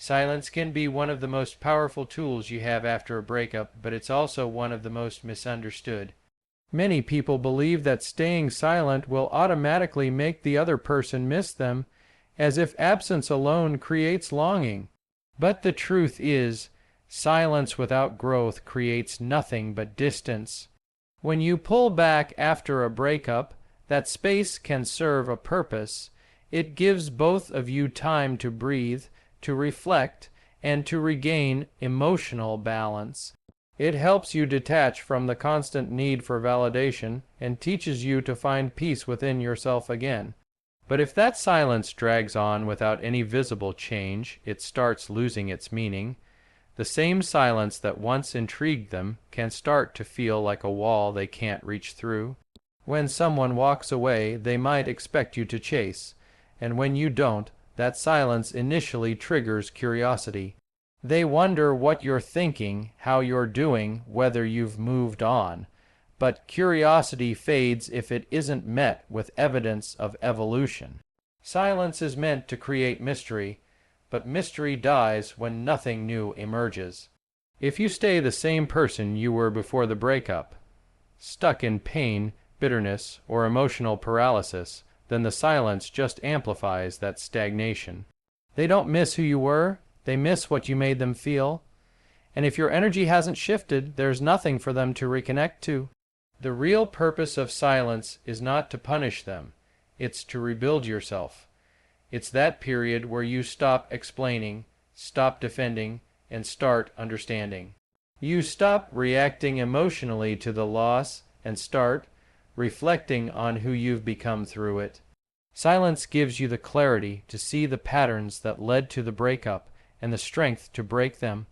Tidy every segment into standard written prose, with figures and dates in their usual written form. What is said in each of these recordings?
Silence can be one of the most powerful tools you have after a breakup, but it's also one of the most misunderstood. Many people believe that staying silent will automatically make the other person miss them, as if absence alone creates longing. But the truth is, silence without growth creates nothing but distance. When you pull back after a breakup, that space can serve a purpose. It gives both of you time to breathe, to reflect, and to regain emotional balance. It helps you detach from the constant need for validation and teaches you to find peace within yourself again. But if that silence drags on without any visible change, it starts losing its meaning. The same silence that once intrigued them can start to feel like a wall they can't reach through. When someone walks away, they might expect you to chase, and when you don't, that silence initially triggers curiosity. They wonder what you're thinking, how you're doing, whether you've moved on. But curiosity fades if it isn't met with evidence of evolution. Silence is meant to create mystery, but mystery dies when nothing new emerges. If you stay the same person you were before the breakup, stuck in pain, bitterness, or emotional paralysis, then the silence just amplifies that stagnation. They don't miss who you were, they miss what you made them feel. And if your energy hasn't shifted, there's nothing for them to reconnect to. The real purpose of silence is not to punish them, it's to rebuild yourself. It's that period where you stop explaining, stop defending, and start understanding. You stop reacting emotionally to the loss and start reflecting on who you've become through it. Silence gives you the clarity to see the patterns that led to the breakup and the strength to break them.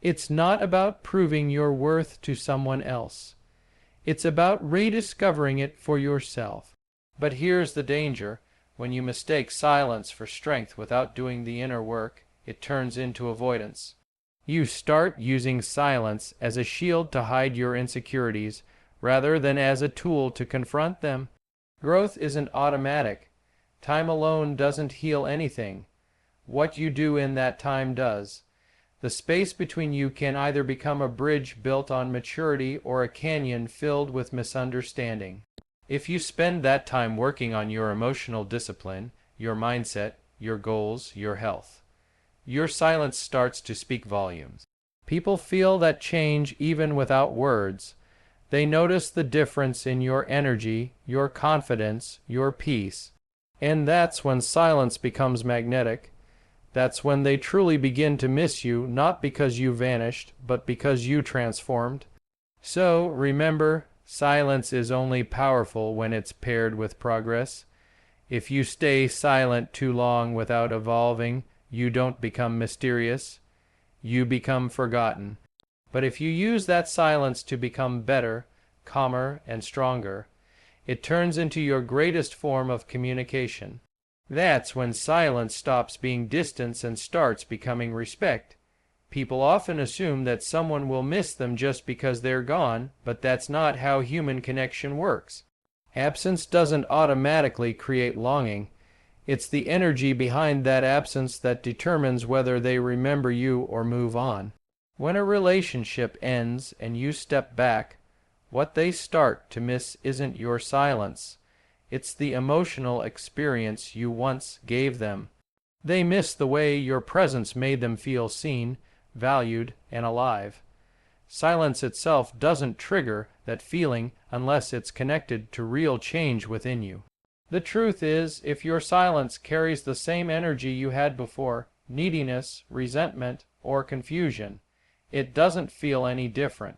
It's not about proving your worth to someone else. It's about rediscovering it for yourself. But here's the danger. When you mistake silence for strength without doing the inner work, it turns into avoidance. You start using silence as a shield to hide your insecurities rather than as a tool to confront them. Growth isn't automatic. Time alone doesn't heal anything. What you do in that time does. The space between you can either become a bridge built on maturity or a canyon filled with misunderstanding. If you spend that time working on your emotional discipline, your mindset, your goals, your health, your silence starts to speak volumes. People feel that change even without words. They notice the difference in your energy, your confidence, your peace. And that's when silence becomes magnetic. That's when they truly begin to miss you, not because you vanished, but because you transformed. So remember, silence is only powerful when it's paired with progress. If you stay silent too long without evolving, you don't become mysterious. You become forgotten. But if you use that silence to become better, calmer, and stronger, it turns into your greatest form of communication. That's when silence stops being distance and starts becoming respect. People often assume that someone will miss them just because they're gone, but that's not how human connection works. Absence doesn't automatically create longing. It's the energy behind that absence that determines whether they remember you or move on. When a relationship ends and you step back, what they start to miss isn't your silence. It's the emotional experience you once gave them. They miss the way your presence made them feel seen, valued, and alive. Silence itself doesn't trigger that feeling unless it's connected to real change within you. The truth is, if your silence carries the same energy you had before, neediness, resentment, or confusion, it doesn't feel any different.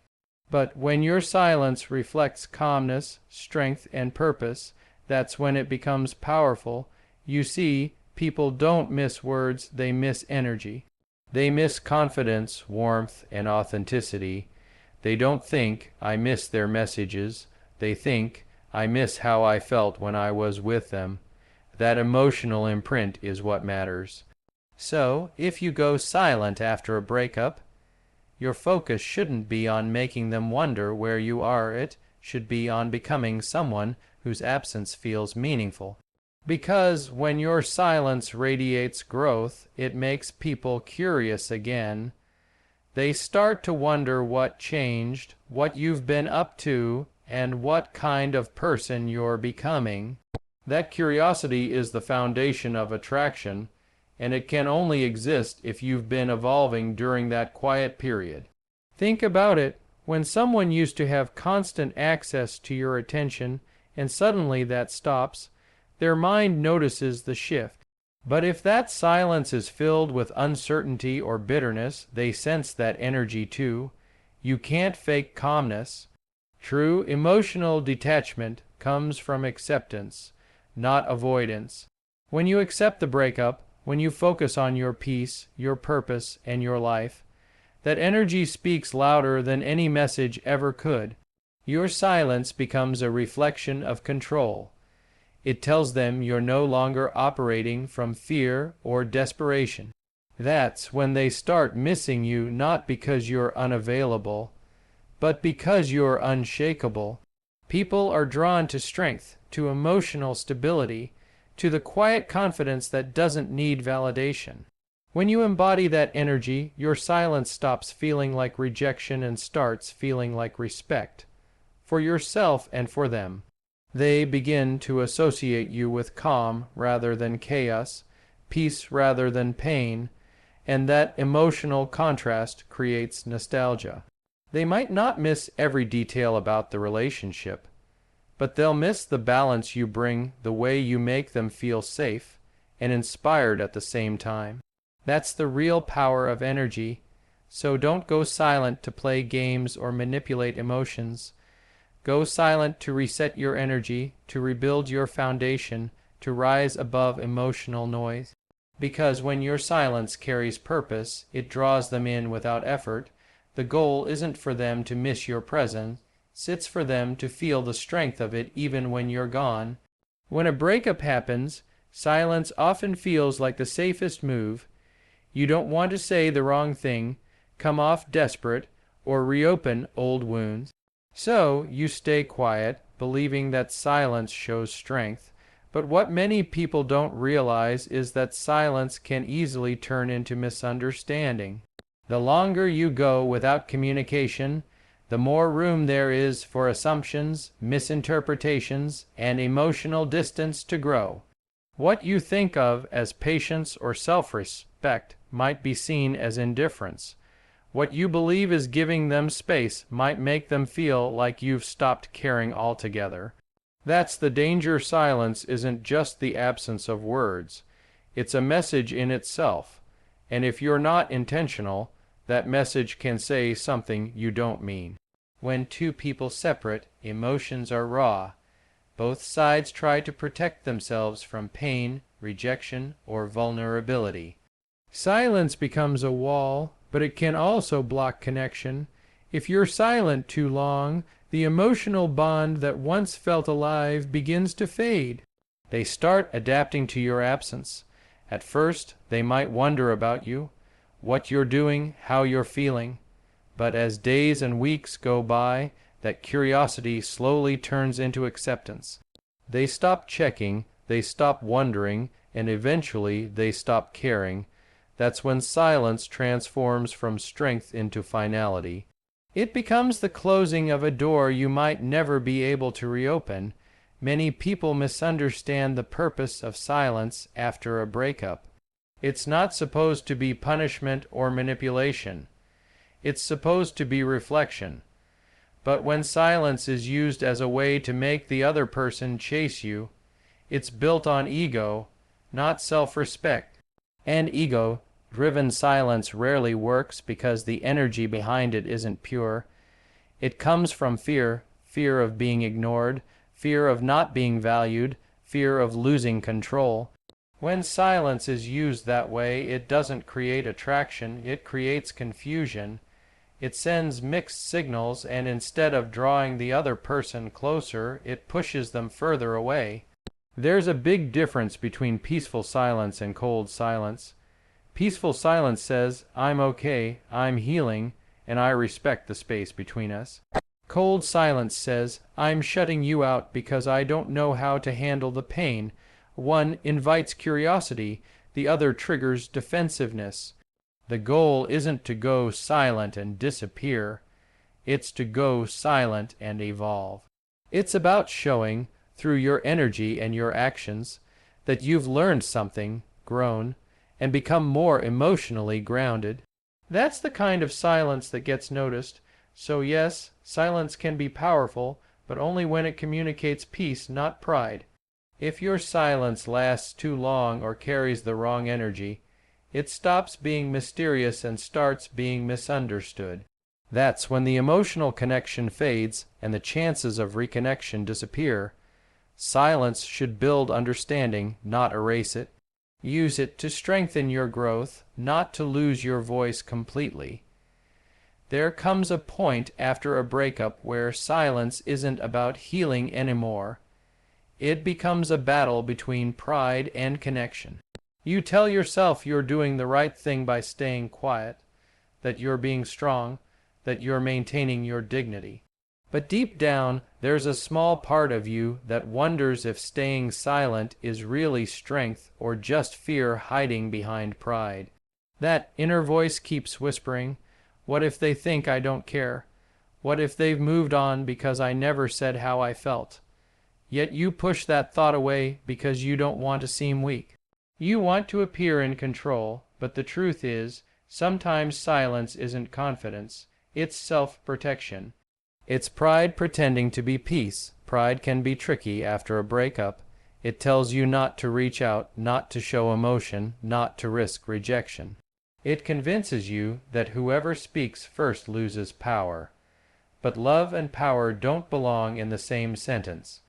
But when your silence reflects calmness, strength, and purpose, that's when it becomes powerful. You see, people don't miss words, they miss energy. They miss confidence, warmth, and authenticity. They don't think, I miss their messages. They think, I miss how I felt when I was with them. That emotional imprint is what matters. So, if you go silent after a breakup, your focus shouldn't be on making them wonder where you are. It should be on becoming someone whose absence feels meaningful. Because when your silence radiates growth, it makes people curious again. They start to wonder what changed, what you've been up to, and what kind of person you're becoming. That curiosity is the foundation of attraction, and it can only exist if you've been evolving during that quiet period. Think about it. When someone used to have constant access to your attention, and suddenly that stops, their mind notices the shift. But if that silence is filled with uncertainty or bitterness, they sense that energy too. You can't fake calmness. True emotional detachment comes from acceptance, not avoidance. When you accept the breakup, when you focus on your peace, your purpose, and your life, that energy speaks louder than any message ever could. Your silence becomes a reflection of control. It tells them you're no longer operating from fear or desperation. That's when they start missing you, not because you're unavailable, but because you're unshakable. People are drawn to strength, to emotional stability, to the quiet confidence that doesn't need validation. When you embody that energy, your silence stops feeling like rejection and starts feeling like respect for yourself and for them. They begin to associate you with calm rather than chaos, peace rather than pain, and that emotional contrast creates nostalgia. They might not miss every detail about the relationship, but they'll miss the balance you bring, the way you make them feel safe and inspired at the same time. That's the real power of energy, so don't go silent to play games or manipulate emotions. Go silent to reset your energy, to rebuild your foundation, to rise above emotional noise. Because when your silence carries purpose, it draws them in without effort. The goal isn't for them to miss your presence, it's for them to feel the strength of it even when you're gone. When a breakup happens, silence often feels like the safest move. You don't want to say the wrong thing, come off desperate, or reopen old wounds. So you stay quiet, believing that silence shows strength. But what many people don't realize is that silence can easily turn into misunderstanding. The longer you go without communication, the more room there is for assumptions, misinterpretations, and emotional distance to grow. What you think of as patience or self-respect might be seen as indifference. What you believe is giving them space might make them feel like you've stopped caring altogether. That's the danger. Silence isn't just the absence of words. It's a message in itself. And if you're not intentional, that message can say something you don't mean. When two people separate, emotions are raw. Both sides try to protect themselves from pain, rejection, or vulnerability. Silence becomes a wall, but it can also block connection. If you're silent too long, the emotional bond that once felt alive begins to fade. They start adapting to your absence. At first, they might wonder about you, what you're doing, how you're feeling. But as days and weeks go by, that curiosity slowly turns into acceptance. They stop checking, they stop wondering, and eventually they stop caring. That's when silence transforms from strength into finality. It becomes the closing of a door you might never be able to reopen. Many people misunderstand the purpose of silence after a breakup. It's not supposed to be punishment or manipulation. It's supposed to be reflection. But when silence is used as a way to make the other person chase you, it's built on ego, not self-respect. And ego-driven silence rarely works because the energy behind it isn't pure. It comes from fear, fear of being ignored, fear of not being valued, fear of losing control. When silence is used that way, it doesn't create attraction, it creates confusion. It sends mixed signals, and instead of drawing the other person closer, it pushes them further away. There's a big difference between peaceful silence and cold silence. Peaceful silence says, I'm okay, I'm healing, and I respect the space between us. Cold silence says, I'm shutting you out because I don't know how to handle the pain. One invites curiosity, the other triggers defensiveness. The goal isn't to go silent and disappear. It's to go silent and evolve. It's about showing, through your energy and your actions, that you've learned something, grown, and become more emotionally grounded. That's the kind of silence that gets noticed. So yes, silence can be powerful, but only when it communicates peace, not pride. If your silence lasts too long or carries the wrong energy, it stops being mysterious and starts being misunderstood. That's when the emotional connection fades and the chances of reconnection disappear. Silence should build understanding, not erase it. Use it to strengthen your growth, not to lose your voice completely. There comes a point after a breakup where silence isn't about healing anymore. It becomes a battle between pride and connection. You tell yourself you're doing the right thing by staying quiet, that you're being strong, that you're maintaining your dignity. But deep down, there's a small part of you that wonders if staying silent is really strength or just fear hiding behind pride. That inner voice keeps whispering, "What if they think I don't care? What if they've moved on because I never said how I felt?" Yet you push that thought away because you don't want to seem weak. You want to appear in control, but the truth is, sometimes silence isn't confidence, it's self-protection. It's pride pretending to be peace. Pride can be tricky after a breakup. It tells you not to reach out, not to show emotion, not to risk rejection. It convinces you that whoever speaks first loses power. But love and power don't belong in the same sentence.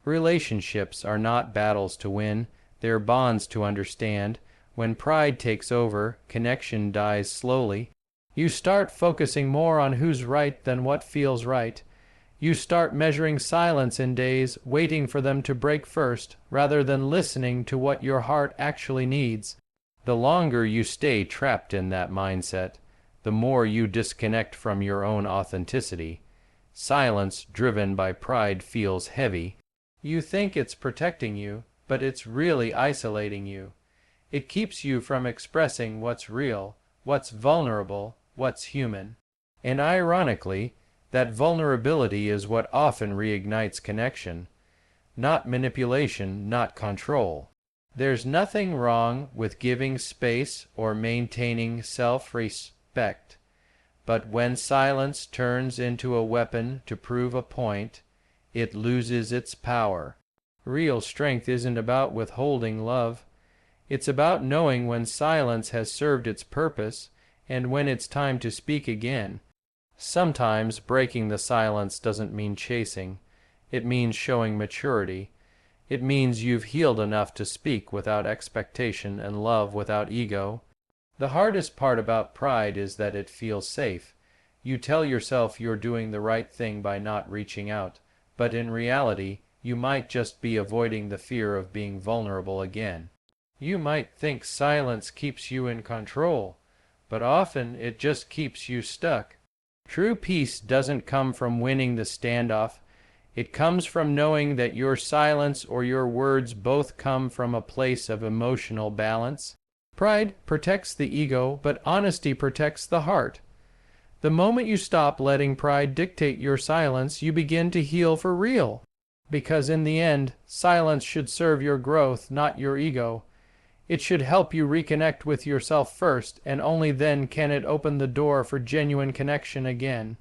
Relationships are not battles to win, they're bonds to understand. When pride takes over, connection dies slowly. You start focusing more on who's right than what feels right. You start measuring silence in days, waiting for them to break first, rather than listening to what your heart actually needs. The longer you stay trapped in that mindset, the more you disconnect from your own authenticity. Silence driven by pride feels heavy. You think it's protecting you, but it's really isolating you. It keeps you from expressing what's real, what's vulnerable, what's human. And ironically, that vulnerability is what often reignites connection. Not manipulation, not control. There's nothing wrong with giving space or maintaining self-respect. But when silence turns into a weapon to prove a point, it loses its power. Real strength isn't about withholding love. It's about knowing when silence has served its purpose and when it's time to speak again. Sometimes breaking the silence doesn't mean chasing. It means showing maturity. It means you've healed enough to speak without expectation and love without ego. The hardest part about pride is that it feels safe. You tell yourself you're doing the right thing by not reaching out, but in reality, you might just be avoiding the fear of being vulnerable again. You might think silence keeps you in control, but often it just keeps you stuck. True peace doesn't come from winning the standoff. It comes from knowing that your silence or your words both come from a place of emotional balance. Pride protects the ego, but honesty protects the heart. The moment you stop letting pride dictate your silence, you begin to heal for real. Because in the end, silence should serve your growth, not your ego. It should help you reconnect with yourself first, and only then can it open the door for genuine connection again.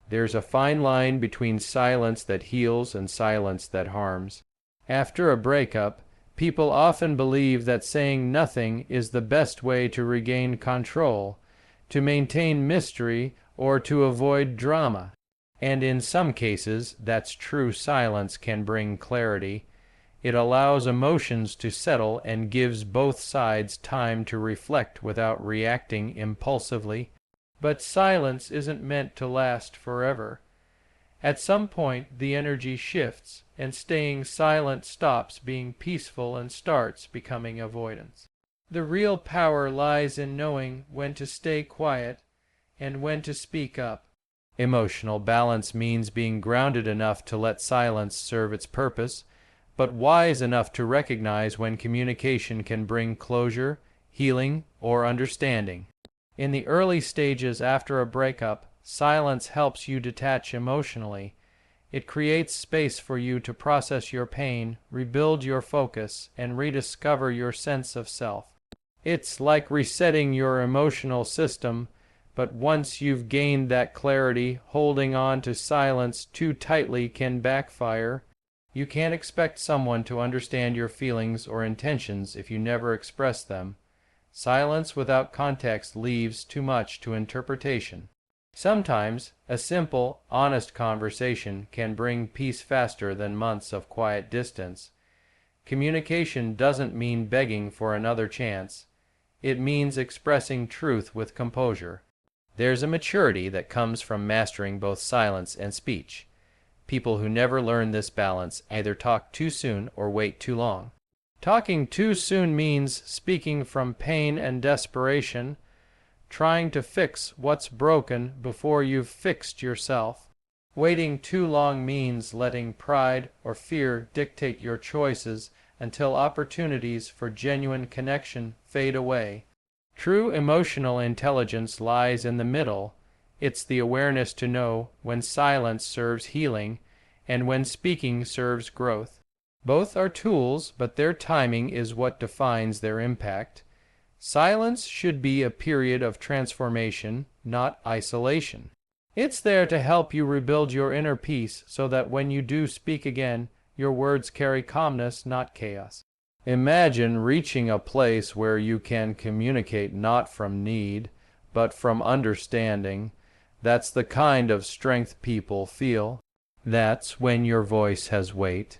There's a fine line between silence that heals and silence that harms. After a breakup, people often believe that saying nothing is the best way to regain control, to maintain mystery, or to avoid drama. And in some cases, that's true. Silence can bring clarity. It allows emotions to settle and gives both sides time to reflect without reacting impulsively. But silence isn't meant to last forever. At some point, the energy shifts, and staying silent stops being peaceful and starts becoming avoidance. The real power lies in knowing when to stay quiet and when to speak up. Emotional balance means being grounded enough to let silence serve its purpose, but wise enough to recognize when communication can bring closure, healing, or understanding. In the early stages after a breakup, silence helps you detach emotionally. It creates space for you to process your pain, rebuild your focus, and rediscover your sense of self. It's like resetting your emotional system, but once you've gained that clarity, holding on to silence too tightly can backfire. You can't expect someone to understand your feelings or intentions if you never express them. Silence without context leaves too much to interpretation. Sometimes, a simple, honest conversation can bring peace faster than months of quiet distance. Communication doesn't mean begging for another chance. It means expressing truth with composure. There's a maturity that comes from mastering both silence and speech. People who never learn this balance either talk too soon or wait too long. Talking too soon means speaking from pain and desperation, trying to fix what's broken before you've fixed yourself. Waiting too long means letting pride or fear dictate your choices until opportunities for genuine connection fade away. True emotional intelligence lies in the middle. It's the awareness to know when silence serves healing and when speaking serves growth. Both are tools, but their timing is what defines their impact. Silence should be a period of transformation, not isolation. It's there to help you rebuild your inner peace so that when you do speak again, your words carry calmness, not chaos. Imagine reaching a place where you can communicate not from need, but from understanding. That's the kind of strength people feel. That's when your voice has weight.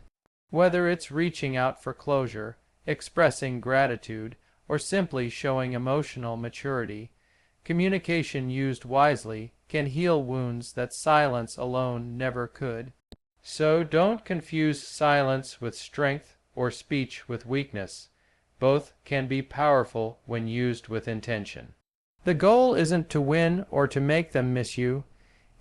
Whether it's reaching out for closure, expressing gratitude, or simply showing emotional maturity, communication used wisely can heal wounds that silence alone never could. So don't confuse silence with strength or speech with weakness. Both can be powerful when used with intention. The goal isn't to win or to make them miss you.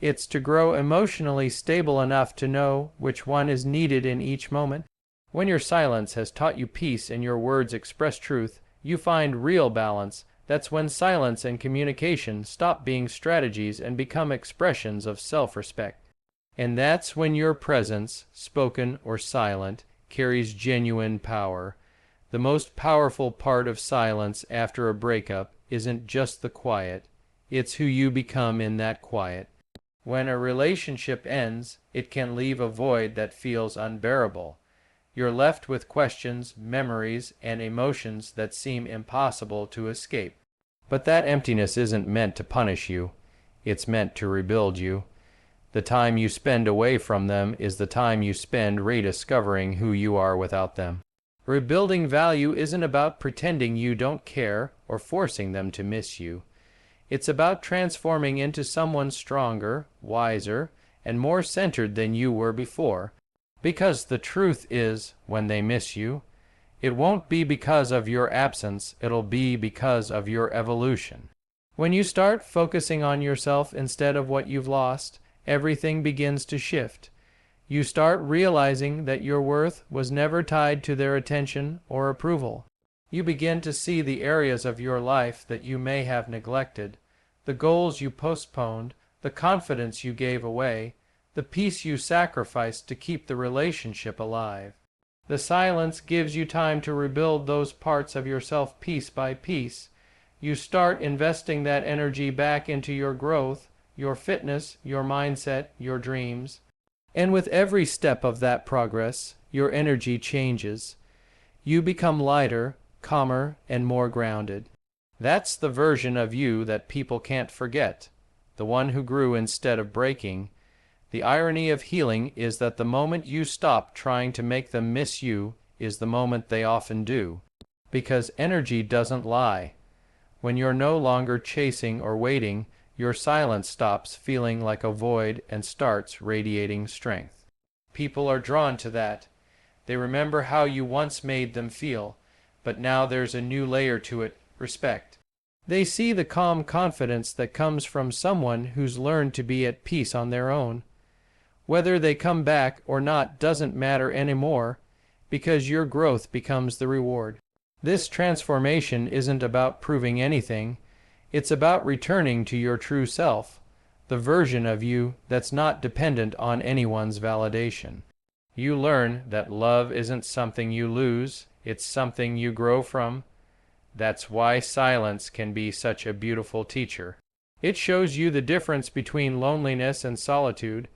It's to grow emotionally stable enough to know which one is needed in each moment. When your silence has taught you peace and your words express truth, you find real balance. That's when silence and communication stop being strategies and become expressions of self-respect. And that's when your presence, spoken or silent, carries genuine power. The most powerful part of silence after a breakup isn't just the quiet, it's who you become in that quiet. When a relationship ends, it can leave a void that feels unbearable. You're left with questions, memories, and emotions that seem impossible to escape. But that emptiness isn't meant to punish you. It's meant to rebuild you. The time you spend away from them is the time you spend rediscovering who you are without them. Rebuilding value isn't about pretending you don't care or forcing them to miss you. It's about transforming into someone stronger, wiser, and more centered than you were before. Because the truth is, when they miss you, it won't be because of your absence, it'll be because of your evolution. When you start focusing on yourself instead of what you've lost, everything begins to shift. You start realizing that your worth was never tied to their attention or approval. You begin to see the areas of your life that you may have neglected, the goals you postponed, the confidence you gave away, the peace you sacrificed to keep the relationship alive. The silence gives you time to rebuild those parts of yourself piece by piece. You start investing that energy back into your growth, your fitness, your mindset, your dreams. And with every step of that progress, your energy changes. You become lighter, calmer, and more grounded. That's the version of you that people can't forget, the one who grew instead of breaking. The irony of healing is that the moment you stop trying to make them miss you is the moment they often do. Because energy doesn't lie. When you're no longer chasing or waiting, your silence stops feeling like a void and starts radiating strength. People are drawn to that. They remember how you once made them feel, but now there's a new layer to it, respect. They see the calm confidence that comes from someone who's learned to be at peace on their own. Whether they come back or not doesn't matter anymore. because your growth becomes the reward. This transformation isn't about proving anything, it's about returning to your true self, the version of you that's not dependent on anyone's validation. You learn that love isn't something you lose, it's something you grow from. That's why silence can be such a beautiful teacher. It shows you the difference between loneliness and solitude.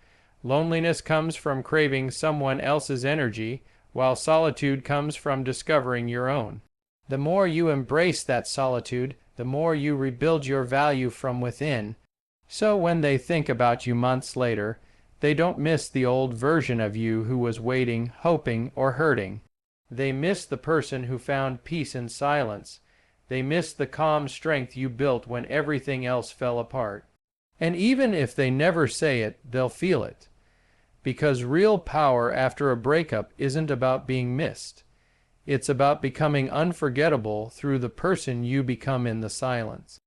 Loneliness comes from craving someone else's energy, while solitude comes from discovering your own. The more you embrace that solitude, the more you rebuild your value from within. So when they think about you months later, they don't miss the old version of you who was waiting, hoping, or hurting. They miss the person who found peace in silence. They miss the calm strength you built when everything else fell apart. And even if they never say it, they'll feel it. Because real power after a breakup isn't about being missed. It's about becoming unforgettable through the person you become in the silence.